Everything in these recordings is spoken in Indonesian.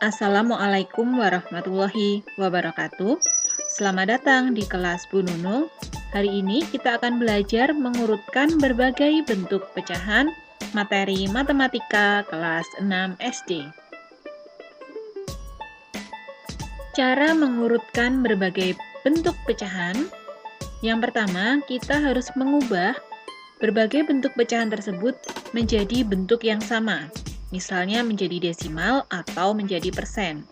Assalamualaikum warahmatullahi wabarakatuh. Selamat datang di kelas Bu Nunung. Hari ini kita akan belajar mengurutkan berbagai bentuk pecahan materi matematika kelas 6 SD. Cara mengurutkan berbagai bentuk pecahan. Yang pertama, kita harus mengubah berbagai bentuk pecahan tersebut menjadi bentuk yang sama. Misalnya menjadi desimal atau menjadi persen.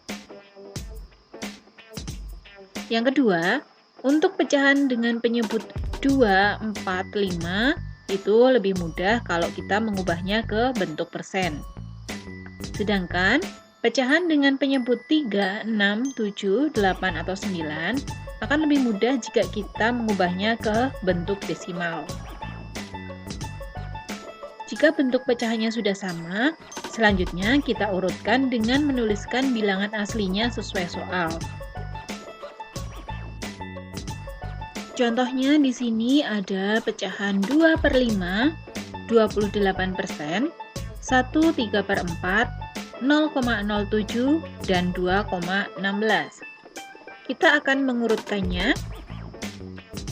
Yang kedua, untuk pecahan dengan penyebut 2, 4, 5 itu lebih mudah kalau kita mengubahnya ke bentuk persen. Sedangkan pecahan dengan penyebut 3, 6, 7, 8, atau 9 akan lebih mudah jika kita mengubahnya ke bentuk desimal. Jika bentuk pecahannya sudah sama, selanjutnya kita urutkan dengan menuliskan bilangan aslinya sesuai soal. Contohnya di sini ada pecahan 2/5, 28%, 1/3/4, 0,07, dan 2,16. Kita akan mengurutkannya.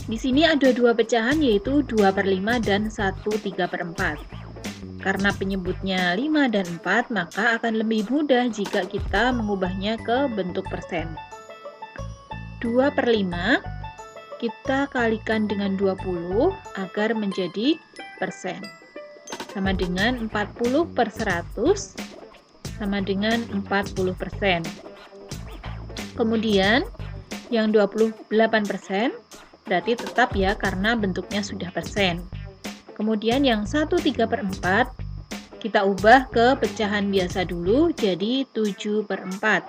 Di sini ada dua pecahan yaitu 2/5 dan 1/3/4. Karena penyebutnya 5 dan 4, maka akan lebih mudah jika kita mengubahnya ke bentuk persen. 2/5 kita kalikan dengan 20 agar menjadi persen. Sama dengan 40/100 sama dengan 40%. Kemudian yang 28% berarti tetap ya karena bentuknya sudah persen. Kemudian yang 1/3/4 kita ubah ke pecahan biasa dulu jadi 7/4.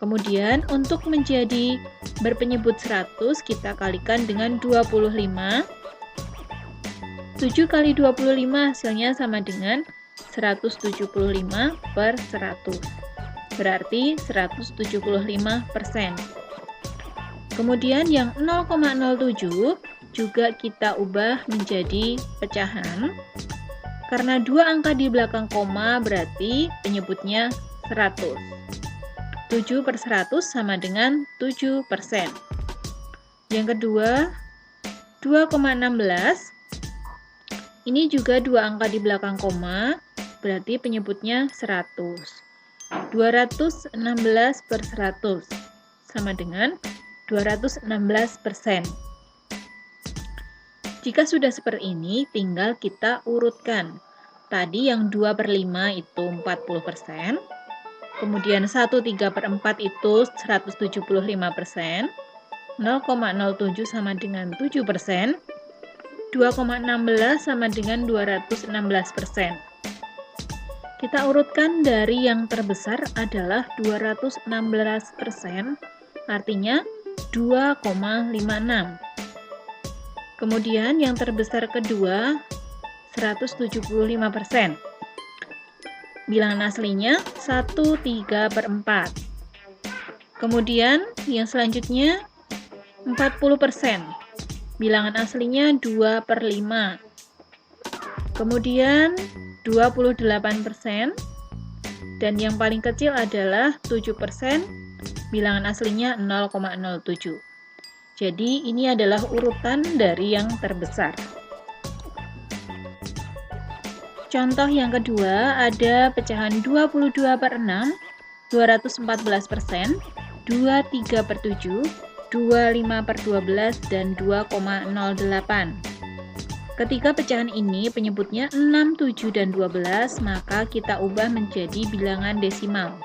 Kemudian untuk menjadi berpenyebut 100 kita kalikan dengan 25. 7 kali 25 hasilnya sama dengan 175/100. Berarti 175%. Kemudian yang 0,07 juga kita ubah menjadi pecahan. Karena dua angka di belakang koma berarti penyebutnya 100. 7/100 sama dengan 7%. Yang kedua, 2,16. Ini juga dua angka di belakang koma, berarti penyebutnya 100. 216/100 sama dengan 216%. Jika sudah seperti ini, tinggal kita urutkan. Tadi yang 2/5 itu 40%, kemudian 1/3/4 itu 175%, 0,07 sama dengan 7%, 2,16 sama dengan 216%. Kita urutkan dari yang terbesar adalah 216%, artinya 2,56. Kemudian yang terbesar kedua 175%. Bilangan aslinya 1/3/4. Kemudian yang selanjutnya 40%. Bilangan aslinya 2/5. Kemudian 28%. Dan yang paling kecil adalah 7%. Bilangan aslinya 0,07. Jadi ini adalah urutan dari yang terbesar. Contoh yang kedua ada pecahan 22/6, 214%, 23/7, 25/12, dan 2,08. Ketika pecahan ini penyebutnya 6, 7, dan 12, maka kita ubah menjadi bilangan desimal.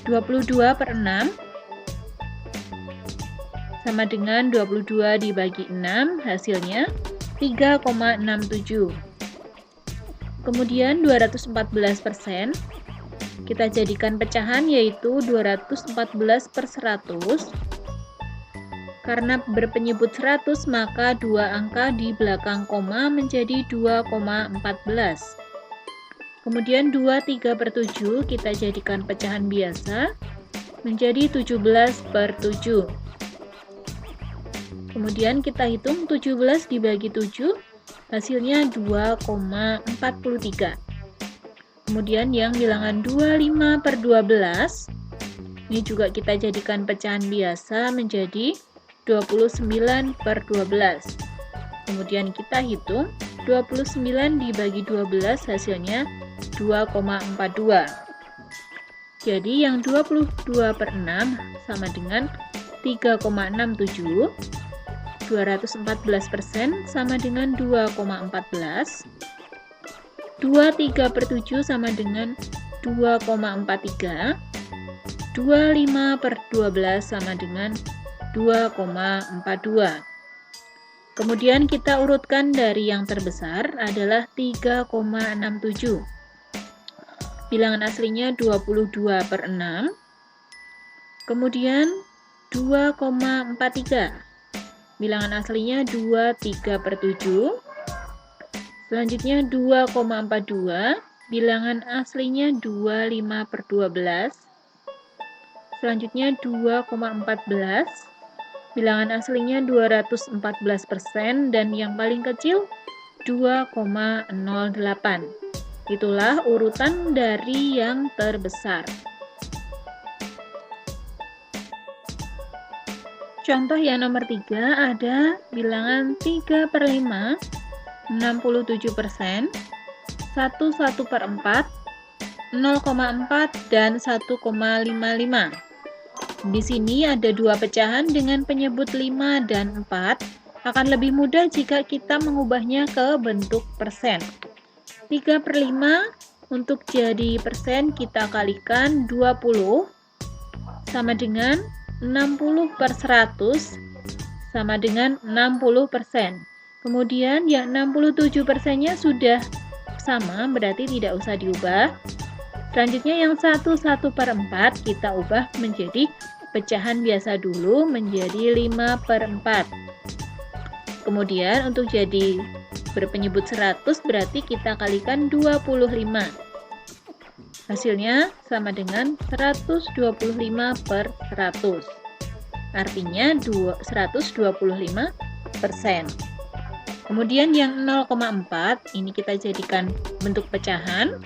22/6 sama dengan 22 dibagi 6, hasilnya 3,67. Kemudian 214%, kita jadikan pecahan yaitu 214/100. Karena berpenyebut 100, maka dua angka di belakang koma menjadi 2,14. Kemudian 23/7 kita jadikan pecahan biasa menjadi 17/7. Kemudian kita hitung 17 dibagi 7, hasilnya 2,43. Kemudian yang bilangan 25 per 12, ini juga kita jadikan pecahan biasa menjadi 29 per 12. Kemudian kita hitung 29 dibagi 12 hasilnya 2,42. Jadi yang 22 per 6 sama dengan 3,67. 214% sama dengan 2,14. 23 per 7 sama dengan 2,43. 25 per 12 sama dengan 2,42. Kemudian kita urutkan dari yang terbesar adalah 3,67. Bilangan aslinya 22 per 6. Kemudian 2,43. Bilangan aslinya 23 per 7. Selanjutnya 2,42. Bilangan aslinya 25 per 12. Selanjutnya 2,14. Bilangan aslinya 214%, dan yang paling kecil 2,08. Itulah urutan dari yang terbesar. Contoh yang nomor 3 ada bilangan 3 per 5, 67%, 1 per 4, 0,4, dan 1,55. Di sini ada dua pecahan dengan penyebut 5 dan 4. Akan lebih mudah jika kita mengubahnya ke bentuk persen. 3 per 5 untuk jadi persen kita kalikan 20 sama dengan 60 per 100 sama dengan 60%. Kemudian yang 67%-nya sudah sama, berarti tidak usah diubah. Selanjutnya yang 1 per 4 kita ubah menjadi pecahan biasa dulu menjadi 5 per 4. Kemudian untuk jadi berpenyebut 100 berarti kita kalikan 25. Hasilnya sama dengan 125 per 100. Artinya 125%. Kemudian yang 0,4 ini kita jadikan bentuk pecahan.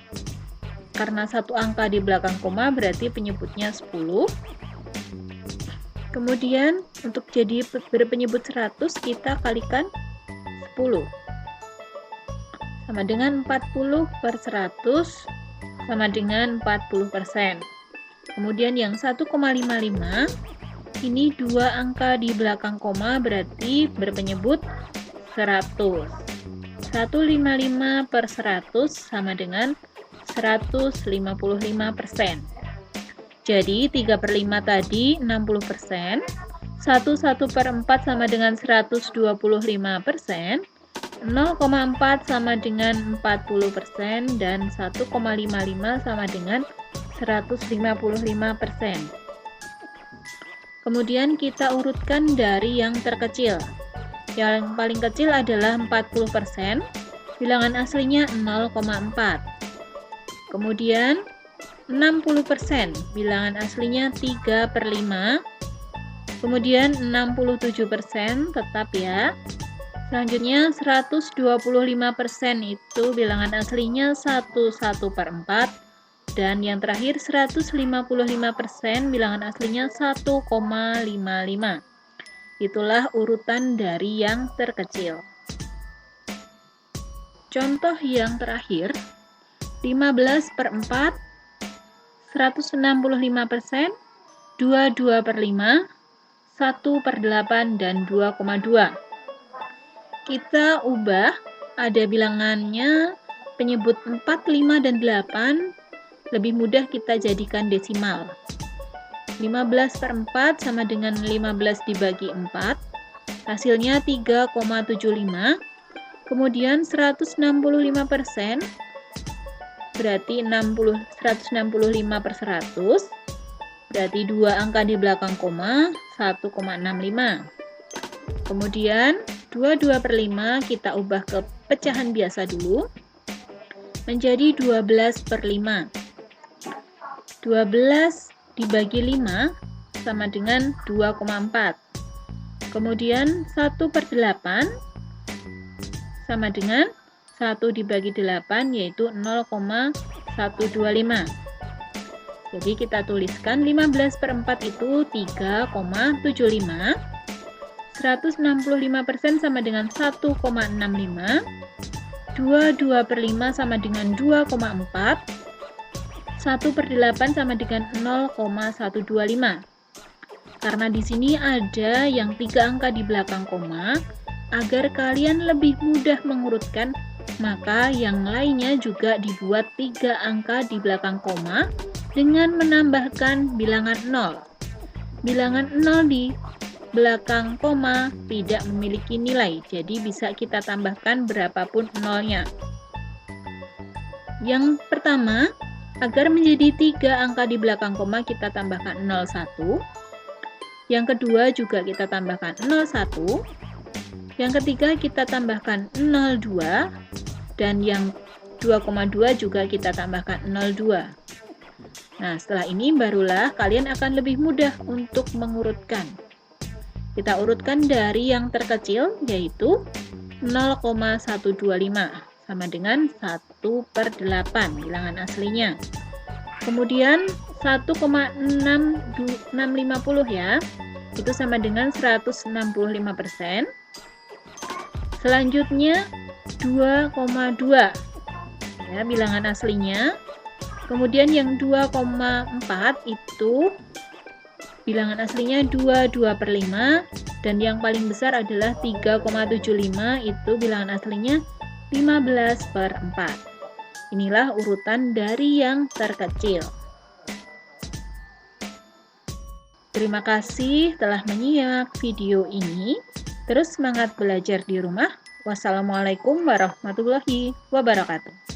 Karena satu angka di belakang koma berarti penyebutnya 10. Kemudian untuk jadi berpenyebut 100 kita kalikan 10. Sama dengan 40 per 100 sama dengan 40%. Kemudian yang 1,55 ini dua angka di belakang koma berarti berpenyebut 100. 155 per 100 sama dengan 155%. Jadi 3 per 5 tadi 60%, 1 per 4 sama dengan 125%, 0,4 sama dengan 40%, dan 1,55 sama dengan 155%. Kemudian kita urutkan dari yang terkecil. Yang paling kecil adalah 40%, bilangan aslinya 0,4. Kemudian 60%, bilangan aslinya 3 per 5. Kemudian 67% tetap ya. Selanjutnya 125% itu bilangan aslinya 1 per 4. Dan yang terakhir 155% bilangan aslinya 1,55. Itulah urutan dari yang terkecil. Contoh yang terakhir, 15 per 4, 165%, 22 per 5, 1 per 8, dan 2,2. Kita ubah, ada bilangannya penyebut 4, 5, dan 8, lebih mudah kita jadikan desimal. 15 per 4 sama dengan 15 dibagi 4, hasilnya 3,75. Kemudian 165%, berarti 165 per 100, berarti dua angka di belakang koma, 1,65. Kemudian 22 per 5 kita ubah ke pecahan biasa dulu, menjadi 12 per 5. 12 dibagi 5 sama dengan 2,4. Kemudian 1 per 8 sama dengan 1 dibagi 8 yaitu 0,125. Jadi kita tuliskan 15 per 4 itu 3,75. 165% sama dengan 1,65. 22 per 5 sama dengan 2,4. 1 per 8 sama dengan 0,125. Karena di sini ada yang 3 angka di belakang koma, agar kalian lebih mudah mengurutkan, maka yang lainnya juga dibuat 3 angka di belakang koma dengan menambahkan bilangan 0. Bilangan 0 di belakang koma tidak memiliki nilai, jadi bisa kita tambahkan berapapun nolnya. Yang pertama, agar menjadi 3 angka di belakang koma kita tambahkan 01. Yang kedua juga kita tambahkan 01. Yang ketiga kita tambahkan 02. Dan yang 2,2 juga kita tambahkan 02. Nah, setelah ini barulah kalian akan lebih mudah untuk mengurutkan. Kita urutkan dari yang terkecil, yaitu 0,125 sama dengan 1 per 8 bilangan aslinya. Kemudian 1,650 ya, itu sama dengan 165%. Selanjutnya 2,2 ya, bilangan aslinya. Kemudian yang 2,4 itu bilangan aslinya 22 per 5, dan yang paling besar adalah 3,75, itu bilangan aslinya 15 per 4. Inilah urutan dari yang terkecil. Terima kasih telah menyimak video ini. Terus semangat belajar di rumah. Wassalamualaikum warahmatullahi wabarakatuh.